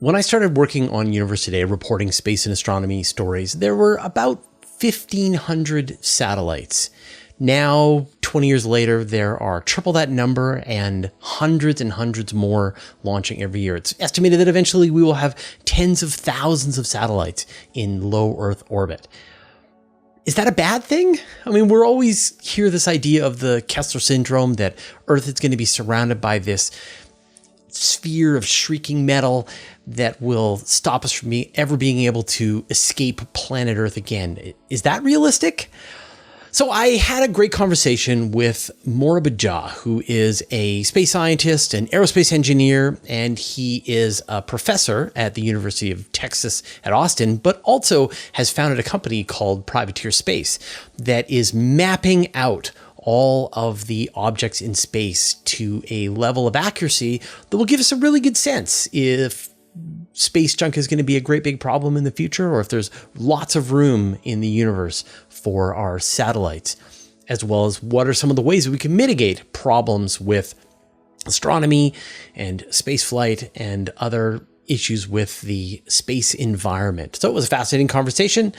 When I started working on Universe Today, reporting space and astronomy stories, there were about 1,500 satellites. Now, 20 years later, there are triple that number and hundreds more launching every year. It's estimated that eventually we will have tens of thousands of satellites in low Earth orbit. Is that a bad thing? I mean, we're always hear this idea of the Kessler Syndrome, that Earth is going to be surrounded by this sphere of shrieking metal that will stop us from ever being able to escape planet Earth again. Is that realistic? So I had a great conversation with Moriba Jah, who is a space scientist, an aerospace engineer, and he is a professor at the University of Texas at Austin, but also has founded a company called Privateer Space that is mapping out all of the objects in space to a level of accuracy that will give us a really good sense if space junk is going to be a great big problem in the future, or if there's lots of room in the universe for our satellites, as well as what are some of the ways that we can mitigate problems with astronomy and space flight and other issues with the space environment. So it was a fascinating conversation.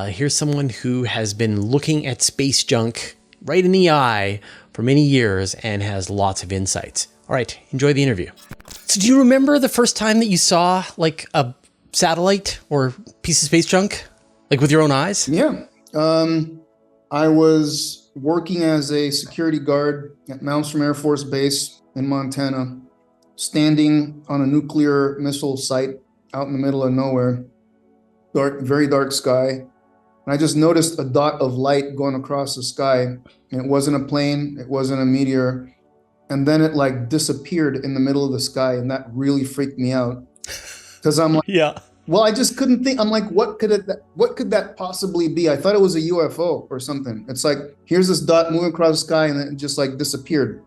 Here's someone who has been looking at space junk right in the eye for many years and has lots of insights. All right, enjoy the interview. So do you remember the first time that you saw like a satellite or piece of space junk, like with your own eyes? Yeah. I was working as a security guard at Malmstrom Air Force Base in Montana, standing on a nuclear missile site out in the middle of nowhere, dark, very dark sky. And I just noticed a dot of light going across the sky, and it wasn't a plane, it wasn't a meteor. And then it like disappeared in the middle of the sky, and that really freaked me out. Because I'm like, yeah. Well, I just couldn't think. I'm like, what could that possibly be? I thought it was a UFO or something. It's like, here's this dot moving across the sky, and then it just like disappeared.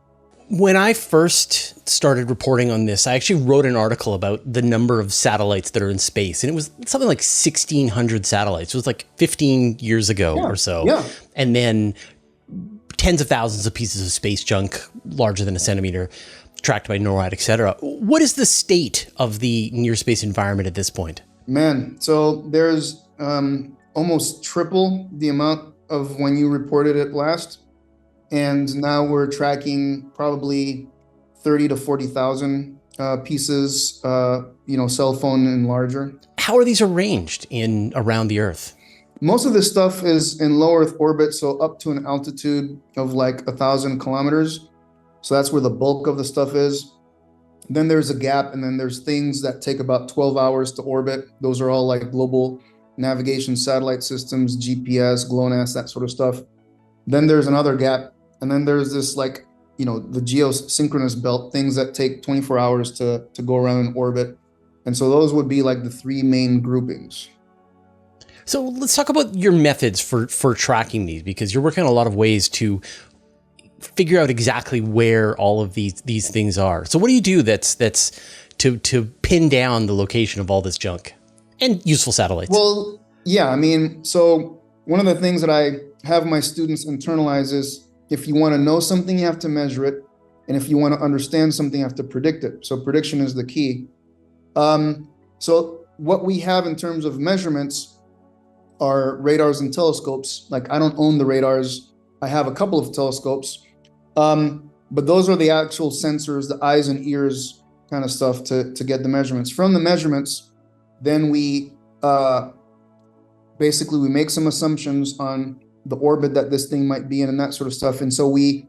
When I first started reporting on this, I actually wrote an article about the number of satellites that are in space, and it was something like 1,600 satellites. It was like 15 years ago or so. Yeah. And then tens of thousands of pieces of space junk larger than a centimeter tracked by NORAD, et cetera. What is the state of the near space environment at this point? Man, so there's almost triple the amount of when you reported it last. And now we're tracking probably 30 to 40,000 pieces, cell phone and larger. How are these arranged around the Earth? Most of this stuff is in low Earth orbit, so up to an altitude of like 1,000 kilometers. So that's where the bulk of the stuff is. Then there's a gap, and then there's things that take about 12 hours to orbit. Those are all like global navigation satellite systems, GPS, GLONASS, that sort of stuff. Then there's another gap, and then there's this like, the geosynchronous belt, things that take 24 hours to go around in orbit. And so those would be like the three main groupings. So let's talk about your methods for tracking these, because you're working on a lot of ways to figure out exactly where all of these things are. So what do you do that's to pin down the location of all this junk and useful satellites? Well, yeah, so one of the things that I have my students internalize is if you want to know something, you have to measure it. And if you want to understand something, you have to predict it. So prediction is the key. So what we have in terms of measurements are radars and telescopes. Like, I don't own the radars. I have a couple of telescopes. But those are the actual sensors, the eyes and ears kind of stuff to get the measurements. From the measurements, then we basically make some assumptions on the orbit that this thing might be in and that sort of stuff. And so we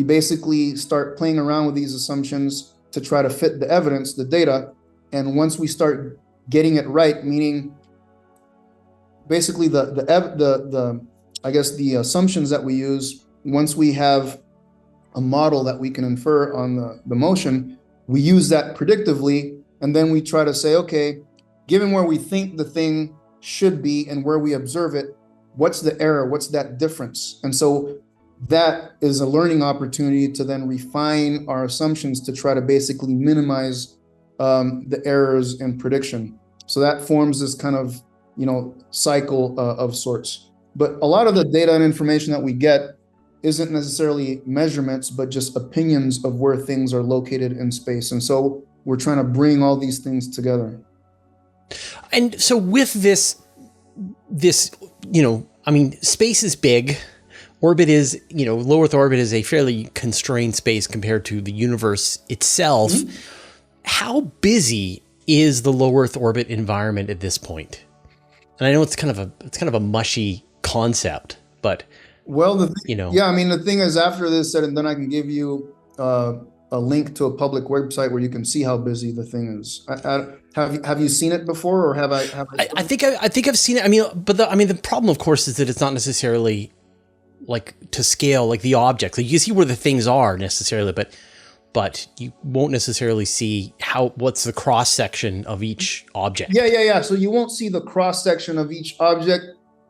basically start playing around with these assumptions to try to fit the evidence, the data. And once we start getting it right, meaning basically the assumptions that we use, once we have a model that we can infer on the motion, we use that predictively, and then we try to say, okay, given where we think the thing should be and where we observe it, what's the error? What's that difference? And so that is a learning opportunity to then refine our assumptions to try to basically minimize the errors in prediction. So that forms this kind of cycle of sorts. But a lot of the data and information that we get isn't necessarily measurements, but just opinions of where things are located in space. And so we're trying to bring all these things together. And so with this, I mean, space is big. Orbit is, low Earth orbit is a fairly constrained space compared to the universe itself. Mm-hmm. How busy is the low Earth orbit environment at this point? And I know it's kind of a mushy concept, but well, the thing is, after this said and then I can give you a link to a public website where you can see how busy the thing is. Have you seen it before, or have I? I think I've seen it. I mean, but the problem, of course, is that it's not necessarily like to scale, like the object. Like you see where the things are necessarily, but you won't necessarily see what's the cross section of each object. Yeah. So you won't see the cross section of each object,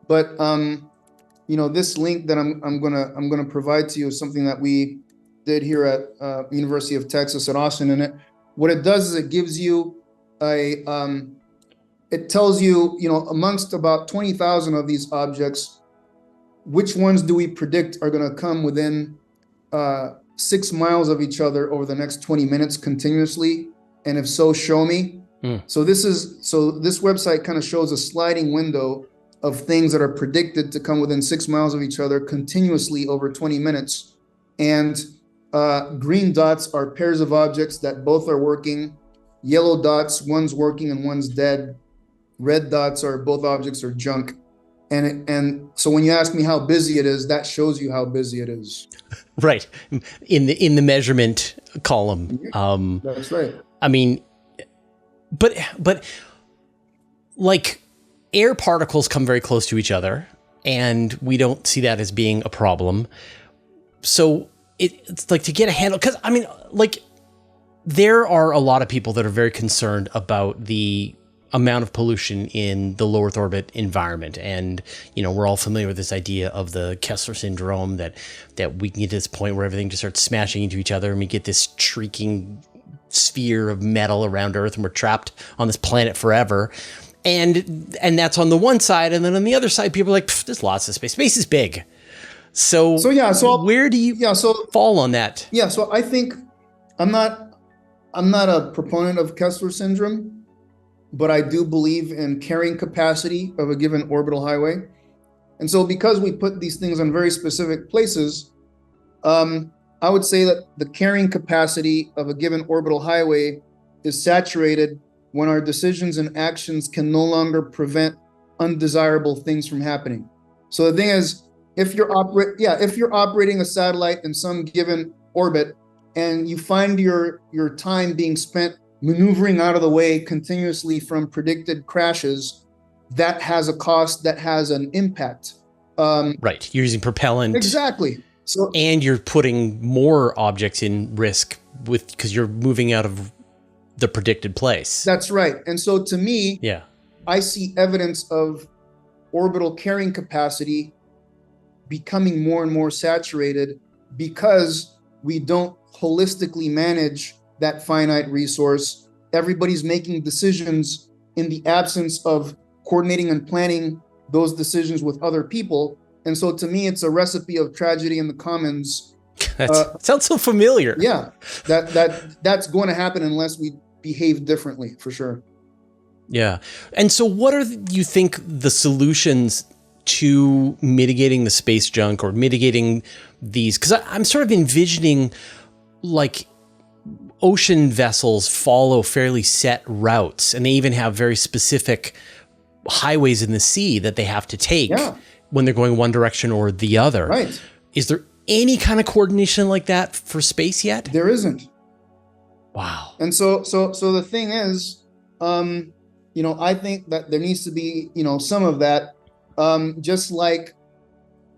but this link that I'm gonna provide to you is something that we did here at University of Texas at Austin. And what it does is it gives you it tells you, amongst about 20,000 of these objects, which ones do we predict are going to come within 6 miles of each other over the next 20 minutes continuously? And if so, show me. So this website kind of shows a sliding window of things that are predicted to come within 6 miles of each other continuously over 20 minutes. And green dots are pairs of objects that both are working. Yellow dots, one's working and one's dead. Red dots are both objects are junk. And so when you ask me how busy it is, that shows you how busy it is. Right. In the measurement column. That's right. I mean, but like air particles come very close to each other, and we don't see that as being a problem. So it's like to get a handle, because I mean, like there are a lot of people that are very concerned about the amount of pollution in the low Earth orbit environment. And, we're all familiar with this idea of the Kessler Syndrome, that we can get to this point where everything just starts smashing into each other and we get this shrieking sphere of metal around Earth and we're trapped on this planet forever. And that's on the one side. And then on the other side, people are like, there's lots of space. Space is big. So where do you fall on that? Yeah. So I think I'm not a proponent of Kessler Syndrome, but I do believe in carrying capacity of a given orbital highway. And so because we put these things on very specific places, I would say that the carrying capacity of a given orbital highway is saturated when our decisions and actions can no longer prevent undesirable things from happening. So the thing is, if you're operating a satellite in some given orbit and you find your time being spent maneuvering out of the way continuously from predicted crashes, that has a cost, that has an impact. Right. You're using propellant. Exactly. So, and you're putting more objects in risk because you're moving out of the predicted place. That's right. And so to me, I see evidence of orbital carrying capacity becoming more and more saturated because we don't holistically manage that finite resource. Everybody's making decisions in the absence of coordinating and planning those decisions with other people. And so to me, it's a recipe of tragedy in the commons. Sounds so familiar. Yeah, that's going to happen unless we behave differently, for sure. Yeah. And so what are you think the solutions to mitigating the space junk or mitigating these? Because I'm sort of envisioning like ocean vessels follow fairly set routes, and they even have very specific highways in the sea that they have to take when they're going one direction or the other. Right. Is there any kind of coordination like that for space yet? There isn't. Wow. And so the thing is, I think that there needs to be, some of that, just like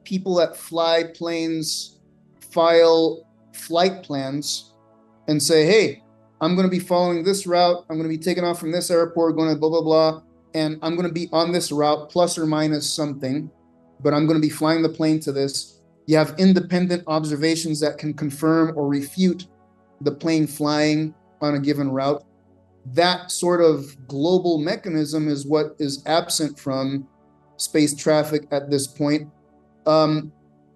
people that fly planes file flight plans and say, hey, I'm going to be following this route. I'm going to be taking off from this airport, going to blah, blah, blah. And I'm going to be on this route plus or minus something, but I'm going to be flying the plane to this. You have independent observations that can confirm or refute the plane flying on a given route. That sort of global mechanism is what is absent from space traffic at this point.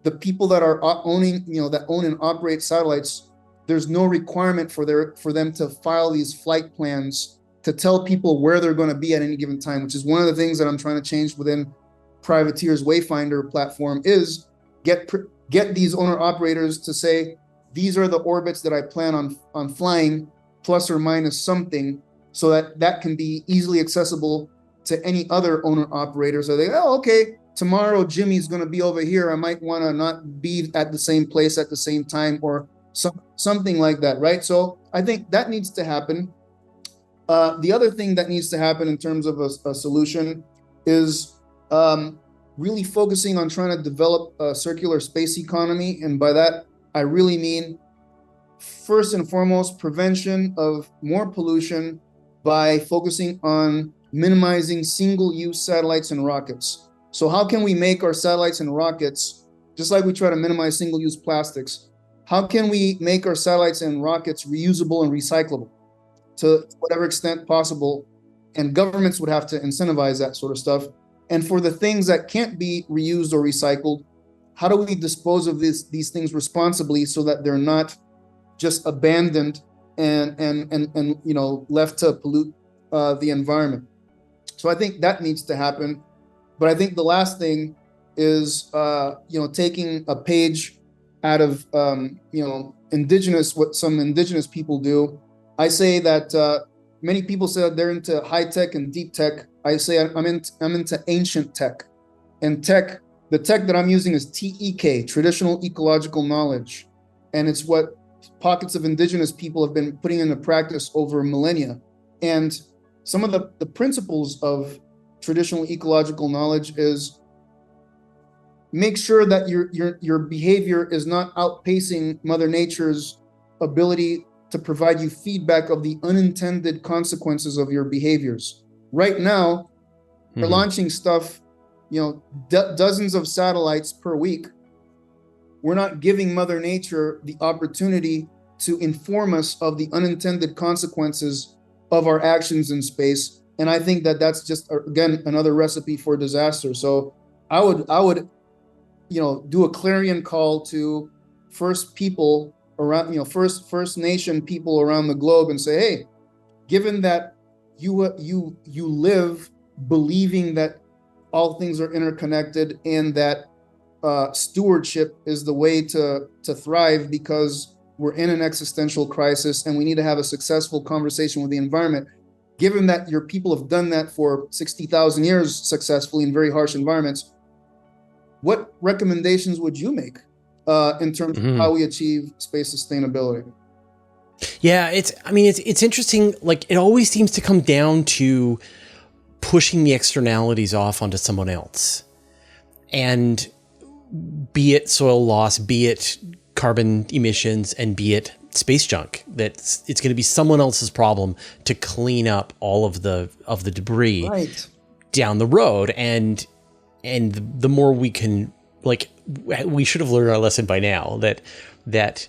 The people that are owning, that own and operate satellites, there's no requirement for them to file these flight plans to tell people where they're going to be at any given time, which is one of the things that I'm trying to change within Privateer's Wayfinder platform, is get these owner operators to say, these are the orbits that I plan on flying, plus or minus something, so that can be easily accessible to any other owner operator. So they, oh, okay, tomorrow Jimmy's going to be over here. I might want to not be at the same place at the same time, or something like that, right? So I think that needs to happen. The other thing that needs to happen in terms of a solution is really focusing on trying to develop a circular space economy. And by that, I really mean, first and foremost, prevention of more pollution by focusing on minimizing single-use satellites and rockets. So how can we make our satellites and rockets, just like we try to minimize single-use plastics, how can we make our satellites and rockets reusable and recyclable to whatever extent possible? And governments would have to incentivize that sort of stuff. And for the things that can't be reused or recycled, how do we dispose of these things responsibly so that they're not just abandoned and left to pollute the environment? So I think that needs to happen. But I think the last thing is taking a page out of what some indigenous people do. I say that many people say that they're into high tech and deep tech. I say I'm into ancient tech. And the tech that I'm using is TEK, traditional ecological knowledge. And it's what pockets of indigenous people have been putting into practice over millennia. And some of the principles of traditional ecological knowledge is make sure that your behavior is not outpacing Mother Nature's ability to provide you feedback of the unintended consequences of your behaviors. Right now, we're launching stuff, dozens of satellites per week. We're not giving Mother Nature the opportunity to inform us of the unintended consequences of our actions in space. And I think that that's just, again, another recipe for disaster. So I would do a clarion call to First People around, First Nation people around the globe and say, hey, given that you live believing that all things are interconnected and that stewardship is the way to thrive because we're in an existential crisis and we need to have a successful conversation with the environment. Given that your people have done that for 60,000 years successfully in very harsh environments, what recommendations would you make in terms of how we achieve space sustainability? Yeah, it's interesting. Like, it always seems to come down to pushing the externalities off onto someone else. And be it soil loss, be it carbon emissions, and be it space junk, that it's going to be someone else's problem to clean up all of the debris down the road. And the more we can, we should have learned our lesson by now that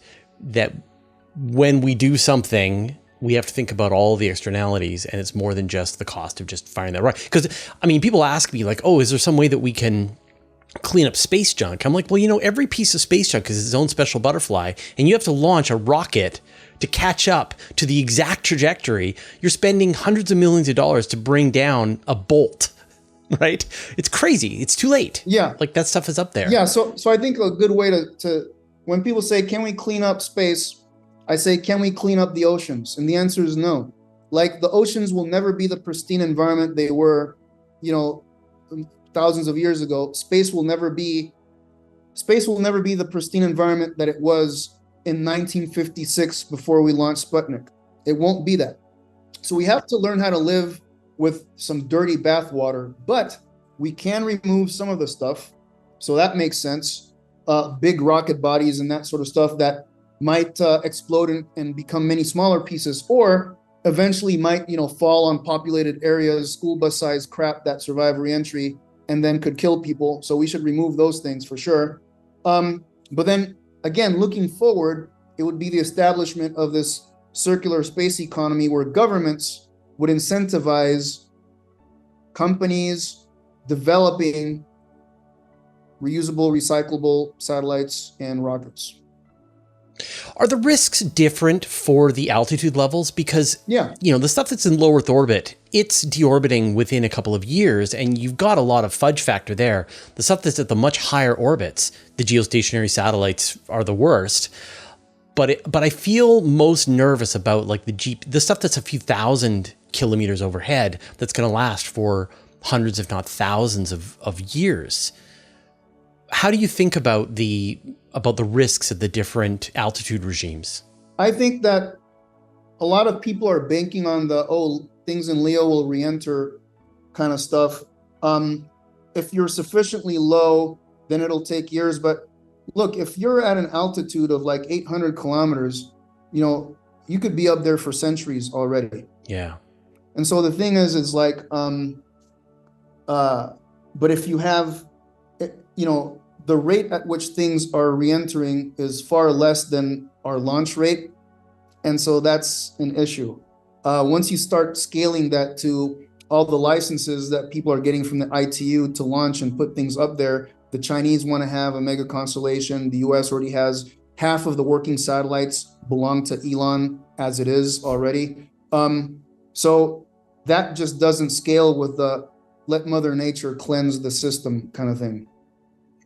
when we do something, we have to think about all the externalities, and it's more than just the cost of just firing that rocket. Because people ask me is there some way that we can clean up space junk? I'm like, well, every piece of space junk is its own special butterfly, and you have to launch a rocket to catch up to the exact trajectory. You're spending hundreds of millions of dollars to bring down a bolt, right? It's crazy. It's too late. Yeah. That stuff is up there. Yeah. So I think a good way to when people say, can we clean up space? I say, can we clean up the oceans? And the answer is no. The oceans will never be the pristine environment they were, thousands of years ago. Space will never be the pristine environment that it was in 1956 before we launched Sputnik. It won't be that. So we have to learn how to live with some dirty bathwater, but we can remove some of the stuff. So that makes sense. Big rocket bodies and that sort of stuff that might explode and become many smaller pieces, or eventually might, fall on populated areas, school bus sized crap that survive reentry and then could kill people. So we should remove those things for sure. But then again, looking forward, it would be the establishment of this circular space economy where governments would incentivize companies developing reusable, recyclable satellites and rockets. Are the risks different for the altitude levels? Because, Yeah. the stuff that's in low Earth orbit, it's deorbiting within a couple of years, and you've got a lot of fudge factor there. The stuff that's at the much higher orbits, the geostationary satellites are the worst. But I feel most nervous about like the stuff that's a few thousand kilometers overhead that's going to last for hundreds, if not thousands of years. How do you think about the risks of the different altitude regimes? I think that a lot of people are banking on things in Leo will re-enter kind of stuff. If you're sufficiently low, then it'll take years. But look, if you're at an altitude of like 800 kilometers, you could be up there for centuries already. Yeah. And so the thing is like, but if you have, the rate at which things are re-entering is far less than our launch rate. And so that's an issue. Once you start scaling that to all the licenses that people are getting from the ITU to launch and put things up there, the Chinese want to have a mega constellation. The US already has half of the working satellites belong to Elon as it is already. So that just doesn't scale with the let Mother Nature cleanse the system kind of thing.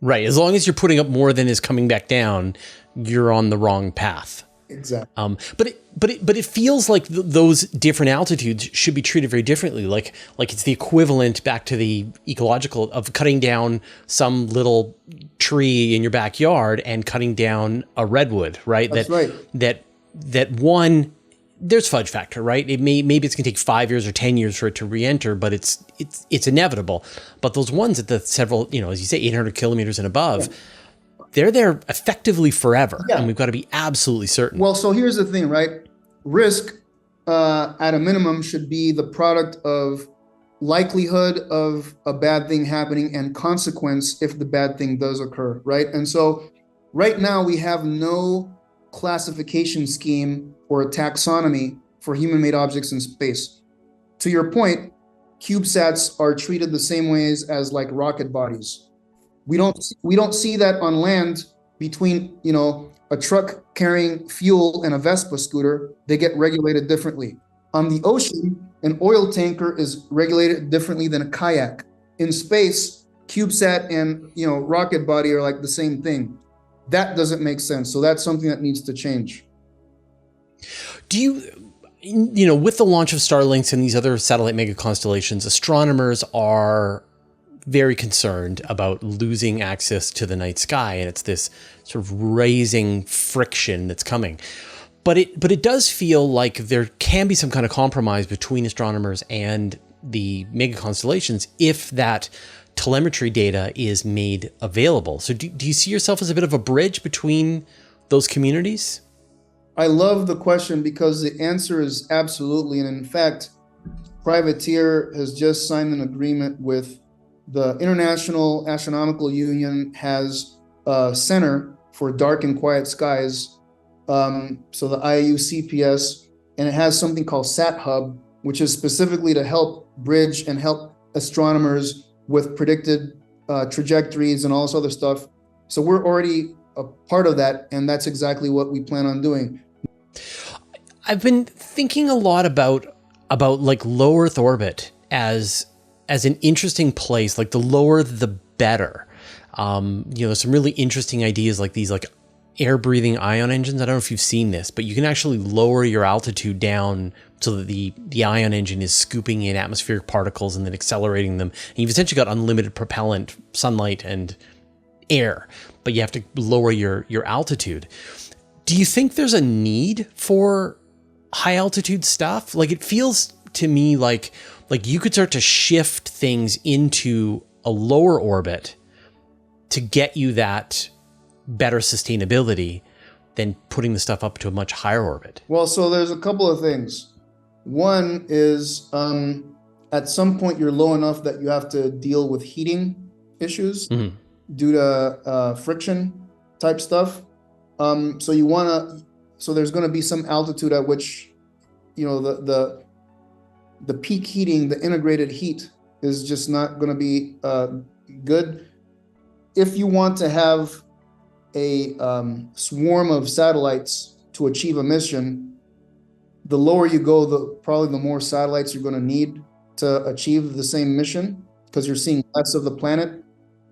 Right. As long as you're putting up more than is coming back down, you're on the wrong path. Exactly. But it feels like those different altitudes should be treated very differently. Like it's the equivalent back to the ecological of cutting down some little tree in your backyard and cutting down a redwood, right? That's right. That one, there's fudge factor, right? Maybe it's gonna take 5 years or 10 years for it to re-enter, but it's inevitable. But those ones at the several, as you say, 800 kilometers and above, they're there effectively forever, and we've got to be absolutely certain. Well, so here's the thing, right? Risk, at a minimum, should be the product of likelihood of a bad thing happening and consequence if the bad thing does occur, right? And so right now we have no classification scheme or a taxonomy for human-made objects in space. To your point, CubeSats are treated the same ways as like rocket bodies. We don't see that on land between, a truck carrying fuel and a Vespa scooter. They get regulated differently. On the ocean, an oil tanker is regulated differently than a kayak. In space, CubeSat and, rocket body are like the same thing. That doesn't make sense. So that's something that needs to change. Do you, with the launch of Starlinks and these other satellite mega constellations, astronomers are very concerned about losing access to the night sky, and it's this sort of raising friction that's coming. But it does feel like there can be some kind of compromise between astronomers and the mega constellations if that telemetry data is made available. So do you see yourself as a bit of a bridge between those communities? I love the question because the answer is absolutely. And in fact, Privateer has just signed an agreement with the International Astronomical Union, has a Center for Dark and Quiet Skies, so the IAU CPS, and it has something called Sat Hub, which is specifically to help bridge and help astronomers with predicted trajectories and all this other stuff. So we're already a part of that, and that's exactly what we plan on doing. I've been thinking a lot about like low Earth orbit as an interesting place. Like the lower the better. There's some really interesting ideas like these like air breathing ion engines. I don't know if you've seen this, but you can actually lower your altitude down so that the ion engine is scooping in atmospheric particles and then accelerating them. And you've essentially got unlimited propellant, sunlight, and air, but you have to lower your altitude. Do you think there's a need for high altitude stuff? Like it feels to me like you could start to shift things into a lower orbit to get you that better sustainability than putting the stuff up to a much higher orbit. Well, so there's a couple of things. One is at some point you're low enough that you have to deal with heating issues due to friction type stuff. So there's going to be some altitude at which, the peak heating, the integrated heat is just not going to be good. If you want to have a swarm of satellites to achieve a mission, the lower you go, probably the more satellites you're going to need to achieve the same mission, because you're seeing less of the planet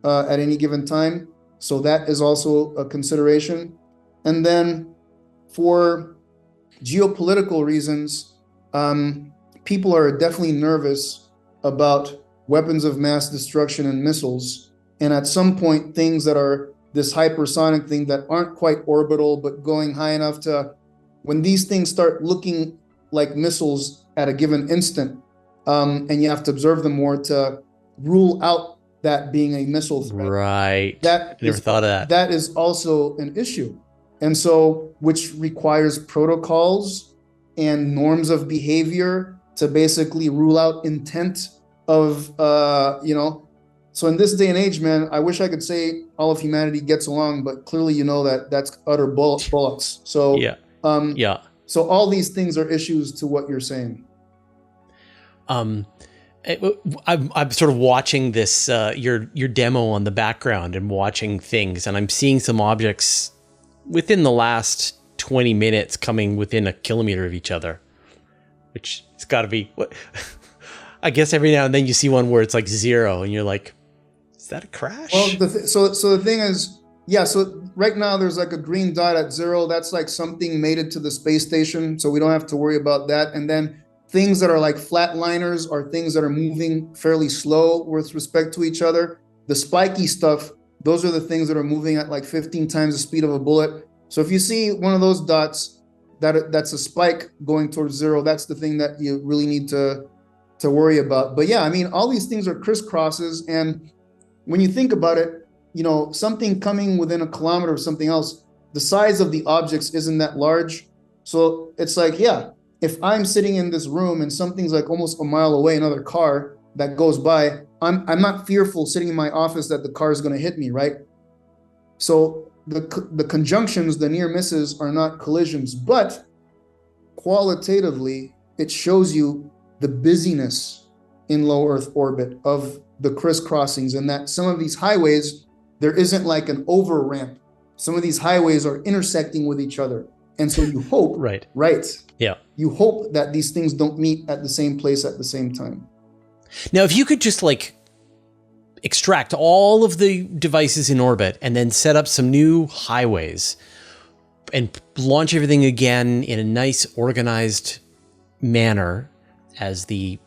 at any given time. So that is also a consideration. And then for geopolitical reasons, people are definitely nervous about weapons of mass destruction and missiles. And at some point, things that are this hypersonic thing that aren't quite orbital, but going high enough to, when these things start looking like missiles at a given instant, and you have to observe them more to rule out that being a missile threat. Right. That I never thought of that. That is also an issue. And so, which requires protocols and norms of behavior to basically rule out intent of, so in this day and age, man, I wish I could say all of humanity gets along, but clearly, that's utter bollocks. So, so all these things are issues to what you're saying. I'm sort of watching this, your demo on the background and watching things, and I'm seeing some objects within the last 20 minutes coming within a kilometer of each other, which it's got to be what I guess every now and then you see one where it's like 0 and you're like, is that a crash? Well, so the thing is, so right now there's like a green dot at 0. That's like something made it to the space station. So we don't have to worry about that. And then things that are like flatliners are things that are moving fairly slow with respect to each other. The spiky stuff, those are the things that are moving at like 15 times the speed of a bullet. So if you see one of those dots, that's a spike going towards 0, that's the thing that you really need to worry about. But yeah, I mean, all these things are crisscrosses. And when you think about it, something coming within a kilometer of something else, the size of the objects isn't that large. So it's like, if I'm sitting in this room and something's like almost a mile away, another car that goes by, I'm not fearful sitting in my office that the car is going to hit me, right? So the conjunctions, the near misses are not collisions, but qualitatively, it shows you the busyness in low Earth orbit of the crisscrossings, and that some of these highways, there isn't like an over ramp. Some of these highways are intersecting with each other. And so you hope, right. Yeah. You hope that these things don't meet at the same place at the same time. Now, if you could just like extract all of the devices in orbit and then set up some new highways and launch everything again in a nice organized manner as the,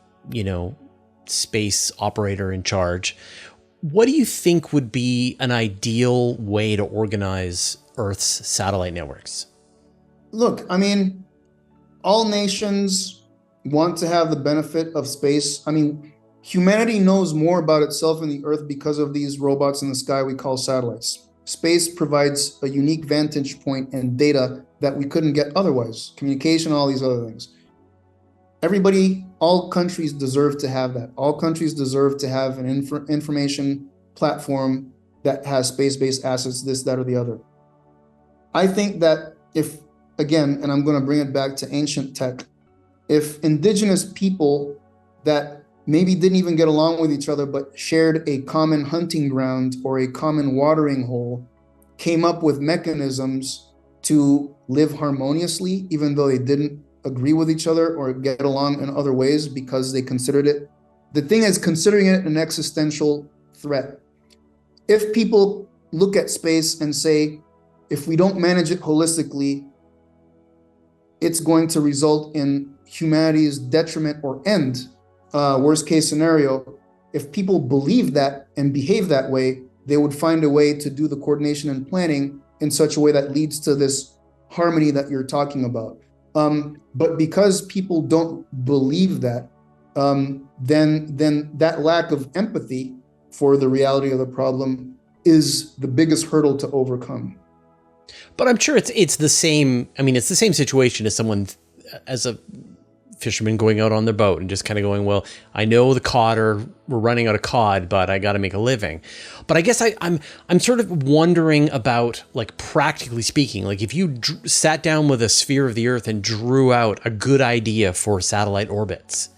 space operator in charge, what do you think would be an ideal way to organize Earth's satellite networks? Look, I mean, all nations want to have the benefit of space. I mean, humanity knows more about itself and the Earth because of these robots in the sky we call satellites. Space provides a unique vantage point and data that we couldn't get otherwise. Communication, all these other things. All countries deserve to have that. All countries deserve to have an information platform that has space-based assets, this, that, or the other. I think that if, again, and I'm going to bring it back to ancient tech, if indigenous people that maybe didn't even get along with each other, but shared a common hunting ground or a common watering hole, came up with mechanisms to live harmoniously, even though they didn't agree with each other or get along in other ways because they considered it. The thing is considering it an existential threat. If people look at space and say, if we don't manage it holistically, it's going to result in humanity's detriment or end, worst case scenario. If people believe that and behave that way, they would find a way to do the coordination and planning in such a way that leads to this harmony that you're talking about. But because people don't believe that, then that lack of empathy for the reality of the problem is the biggest hurdle to overcome. But I'm sure it's the same. I mean, it's the same situation as a fisherman going out on their boat and just kind of going, well, I know we're running out of cod, but I got to make a living. But I guess I'm sort of wondering about, like, practically speaking, like if you sat down with a sphere of the Earth and drew out a good idea for satellite orbits,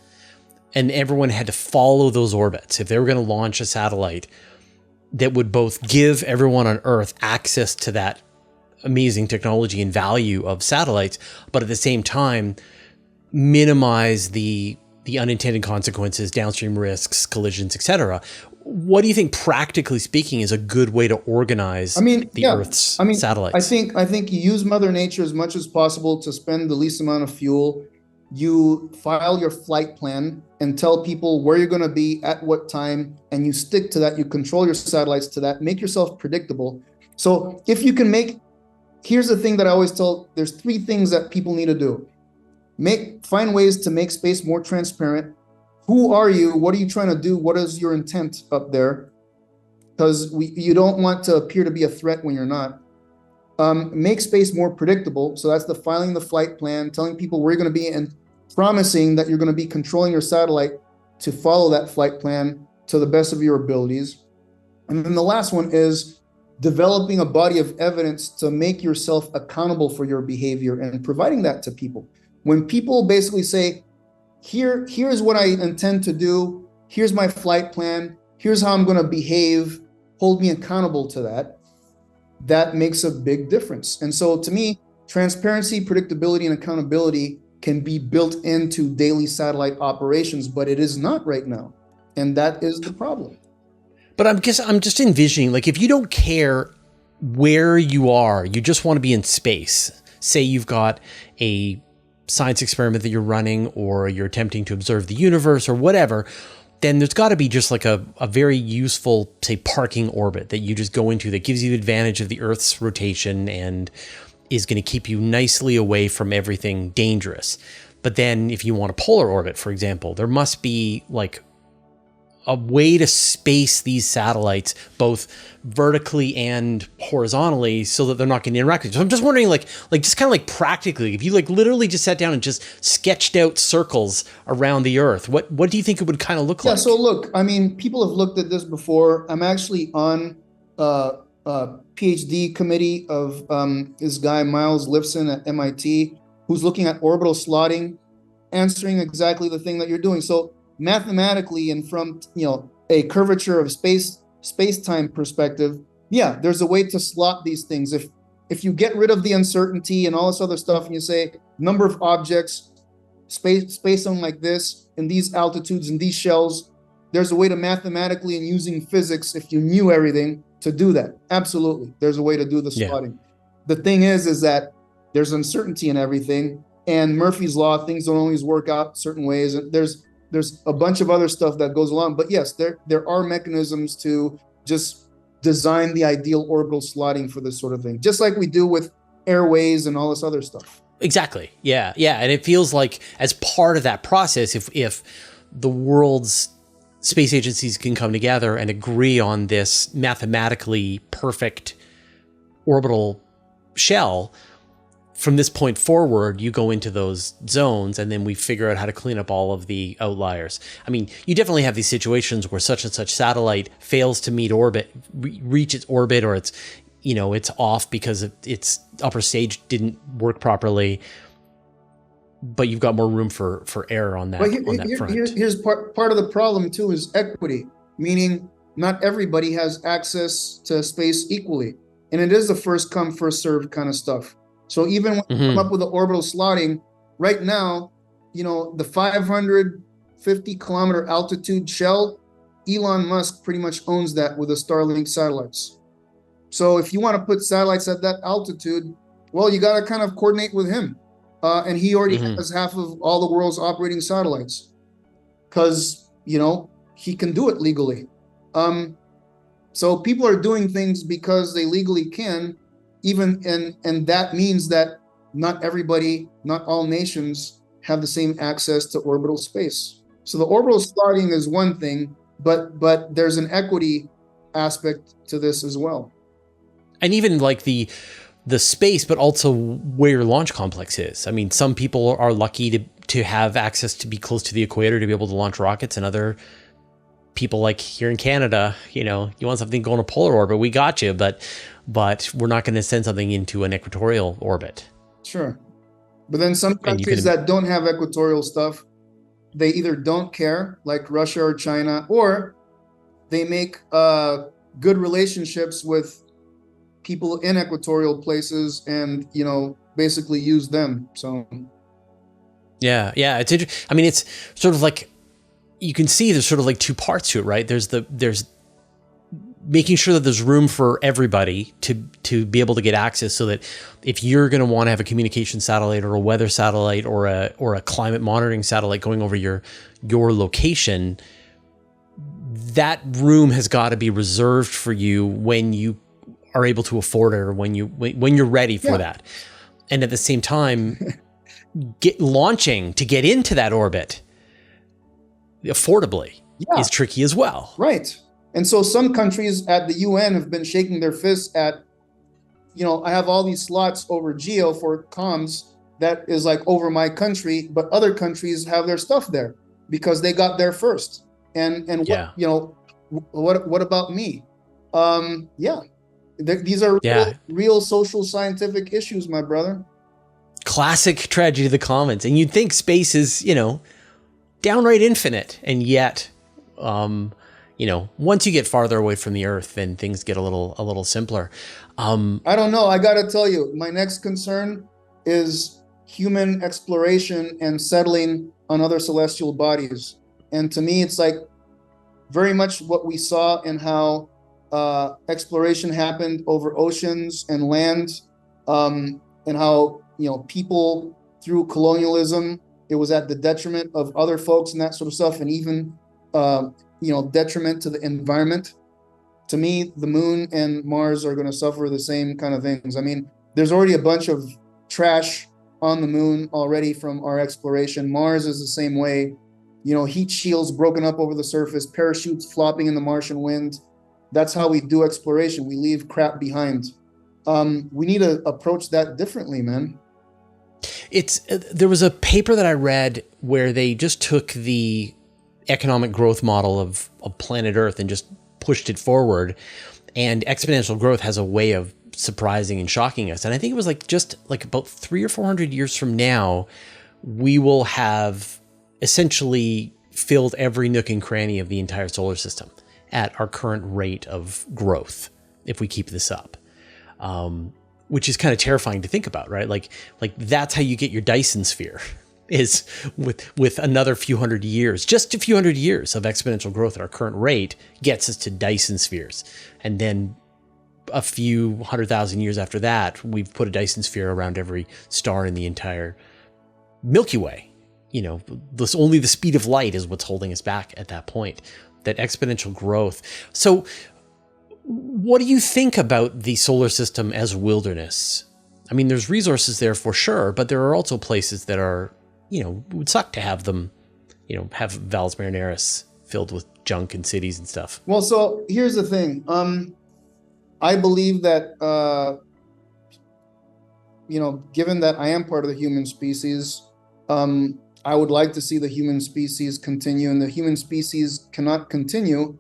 and everyone had to follow those orbits. If they were going to launch a satellite, that would both give everyone on Earth access to that amazing technology and value of satellites, but at the same time minimize the unintended consequences, downstream risks, collisions, etc. What do you think, practically speaking, is a good way to organize Earth's satellites? I think you use Mother Nature as much as possible to spend the least amount of fuel. You file your flight plan and tell people where you're going to be at what time, and you stick to that. You control your satellites to that. Make yourself predictable. So if you can here's the thing that I always tell, there's 3 things that people need to do. Find ways to make space more transparent. Who are you? What are you trying to do? What is your intent up there? Because you don't want to appear to be a threat when you're not. Make space more predictable. So that's filing the flight plan, telling people where you're going to be, and promising that you're going to be controlling your satellite to follow that flight plan to the best of your abilities. And then the last one is developing a body of evidence to make yourself accountable for your behavior and providing that to people. When people basically say, here's what I intend to do, here's my flight plan, here's how I'm going to behave, hold me accountable to that, that makes a big difference. And so to me, transparency, predictability, and accountability can be built into daily satellite operations, but it is not right now. And that is the problem. But I'm just envisioning, like, if you don't care where you are, you just want to be in space. Say you've got a science experiment that you're running, or you're attempting to observe the universe or whatever, then there's got to be just like a very useful, say, parking orbit that you just go into that gives you the advantage of the Earth's rotation and is going to keep you nicely away from everything dangerous. But then if you want a polar orbit, for example, there must be like a way to space these satellites both vertically and horizontally so that they're not going to interact with each other. So I'm just wondering, like just kind of like practically, if you like literally just sat down and just sketched out circles around the Earth, what do you think it would kind of look like? Yeah, so look, I mean, people have looked at this before. I'm actually on a PhD committee of this guy, Miles Lifson at MIT, who's looking at orbital slotting, answering exactly the thing that you're doing. So mathematically, and from a curvature of space-time perspective, yeah, there's a way to slot these things. If you get rid of the uncertainty and all this other stuff, and you say number of objects, space on like this, in these altitudes, in these shells, there's a way to mathematically, and using physics, if you knew everything, to do that. Absolutely, there's a way to do the slotting. The thing is that there's uncertainty in everything, and Murphy's law, things don't always work out certain ways, and there's a bunch of other stuff that goes along. But yes, there are mechanisms to just design the ideal orbital slotting for this sort of thing, just like we do with airways and all this other stuff. Exactly. Yeah. And it feels like as part of that process, if the world's space agencies can come together and agree on this mathematically perfect orbital shell, from this point forward, you go into those zones, and then we figure out how to clean up all of the outliers. I mean, you definitely have these situations where such and such satellite fails to meet orbit, reach its orbit, or it's off because its upper stage didn't work properly. But you've got more room for error on that, front. Here's part of the problem too, is equity, meaning not everybody has access to space equally, and it is the first come, first served kind of stuff. So even when you come up with the orbital slotting, right now, the 550 kilometer altitude shell, Elon Musk pretty much owns that with the Starlink satellites. So if you want to put satellites at that altitude, well, you got to kind of coordinate with him. And he already has half of all the world's operating satellites because, he can do it legally. So people are doing things because they legally can. And that means that not everybody, not all nations have the same access to orbital space. So the orbital slotting is one thing, but there's an equity aspect to this as well. And even like the space, but also where your launch complex is. I mean, some people are lucky to have access to be close to the equator to be able to launch rockets, and other people, like here in Canada, you want something going to polar orbit, we got you, but we're not going to send something into an equatorial orbit. Sure. But then some countries that don't have equatorial stuff, they either don't care, like Russia or China, or they make good relationships with people in equatorial places and, basically use them. So Yeah, it's interesting. I mean, it's sort of like, you can see there's sort of like two parts to it, right? There's making sure that there's room for everybody to be able to get access, so that if you're going to want to have a communication satellite or a weather satellite or a climate monitoring satellite going over your location, that room has got to be reserved for you when you are able to afford it, or when you're ready for that. And at the same time, launching to get into that orbit affordably is tricky as well. Right. And so some countries at the UN have been shaking their fists at, I have all these slots over geo for comms that is like over my country, but other countries have their stuff there because they got there first. And what about me? These are real social scientific issues, my brother. Classic tragedy of the commons. And you'd think space is, downright infinite, and yet once you get farther away from the Earth, then things get a little simpler. I don't know. I got to tell you, my next concern is human exploration and settling on other celestial bodies. And to me, it's like very much what we saw in how exploration happened over oceans and land, and how, people through colonialism, it was at the detriment of other folks and that sort of stuff, and even detriment to the environment. To me, the moon and Mars are going to suffer the same kind of things. I mean, there's already a bunch of trash on the moon already from our exploration. Mars is the same way. Heat shields broken up over the surface, parachutes flopping in the Martian wind. That's how we do exploration. We leave crap behind. We need to approach that differently, man. There was a paper that I read where they just took the economic growth model of planet Earth and just pushed it forward, and exponential growth has a way of surprising and shocking us. And I think it was just about 300 or 400 years from now, we will have essentially filled every nook and cranny of the entire solar system at our current rate of growth, if we keep this up. Which is kind of terrifying to think about, right? Like that's how you get your Dyson sphere, is with another few hundred years. Just a few hundred years of exponential growth at our current rate gets us to Dyson spheres. And then a few 100,000 years after that, we've put a Dyson sphere around every star in the entire Milky Way. Only the speed of light is what's holding us back at that point, that exponential growth. So what do you think about the solar system as wilderness? I mean, there's resources there for sure, but there are also places that are, it would suck to have them, have Valles Marineris filled with junk and cities and stuff. Well, so here's the thing. I believe that, given that I am part of the human species, I would like to see the human species continue, and the human species cannot continue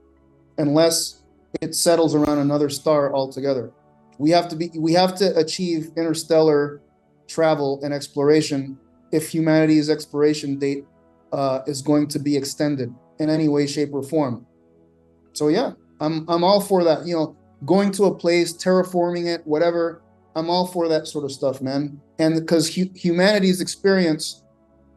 unless it settles around another star altogether. We have to achieve interstellar travel and exploration if humanity's exploration date is going to be extended in any way, shape, or form. So yeah, I'm all for that. Going to a place, terraforming it, whatever. I'm all for that sort of stuff, man. And because humanity's experience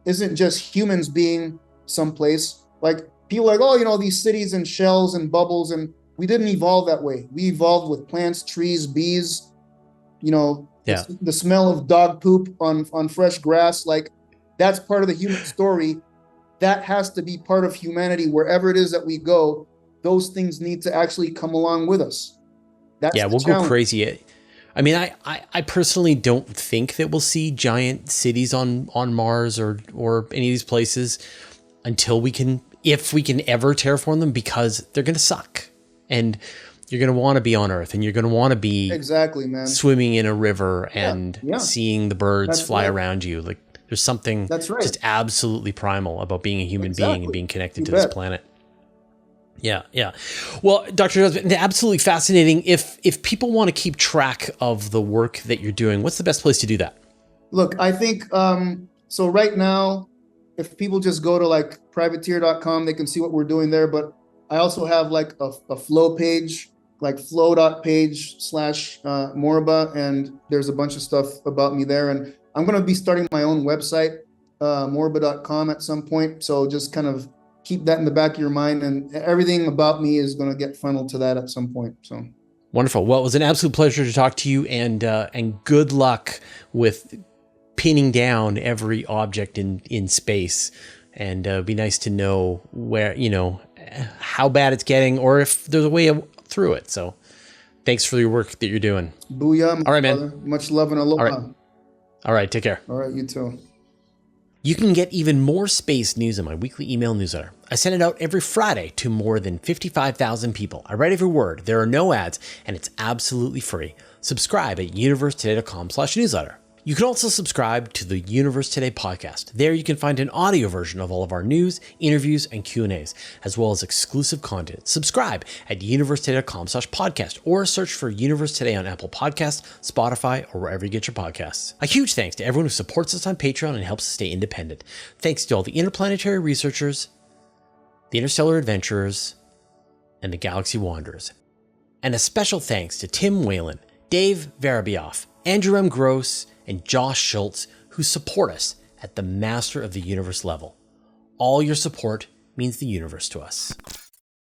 isn't just humans being someplace. Like people are like, these cities and shells and bubbles, and we didn't evolve that way. We evolved with plants, trees, bees, the smell of dog poop on fresh grass. Like that's part of the human story. That has to be part of humanity. Wherever it is that we go, those things need to actually come along with us. We'll go crazy. I mean, I personally don't think that we'll see giant cities on Mars or any of these places until if we can ever terraform them, because they're going to suck. And you're going to want to be on Earth, and you're going to want to be exactly, man, swimming in a river and seeing the birds fly around you. Like there's something just absolutely primal about being a human being and being connected to this planet. Yeah. Well, Dr. Joe, it's been absolutely fascinating. If people want to keep track of the work that you're doing, what's the best place to do that? Look, I think, so right now, if people just go to privateer.com, they can see what we're doing there. But I also have a flow page, like flow.page/Moriba, and there's a bunch of stuff about me there. And I'm going to be starting my own website, moriba.com at some point. So just kind of keep that in the back of your mind, and everything about me is going to get funneled to that at some point. So wonderful. Well, it was an absolute pleasure to talk to you, and good luck with pinning down every object in space. And it'd be nice to know where, how bad it's getting, or if there's a way through it. So thanks for your work that you're doing. Booyah. All right, man. Brother. Much love and aloha. All right. Take care. All right. You too. You can get even more space news in my weekly email newsletter. I send it out every Friday to more than 55,000 people. I write every word. There are no ads, and it's absolutely free. Subscribe at universetoday.com/newsletter. You can also subscribe to the Universe Today podcast. There you can find an audio version of all of our news, interviews, and Q&As, as well as exclusive content. Subscribe at universetoday.com/podcast or search for Universe Today on Apple Podcasts, Spotify, or wherever you get your podcasts. A huge thanks to everyone who supports us on Patreon and helps us stay independent. Thanks to all the interplanetary researchers, the interstellar adventurers, and the galaxy wanderers. And a special thanks to Tim Whalen, Dave Varabioff, Andrew M. Gross, and Josh Schultz, who support us at the Master of the Universe level. All your support means the universe to us.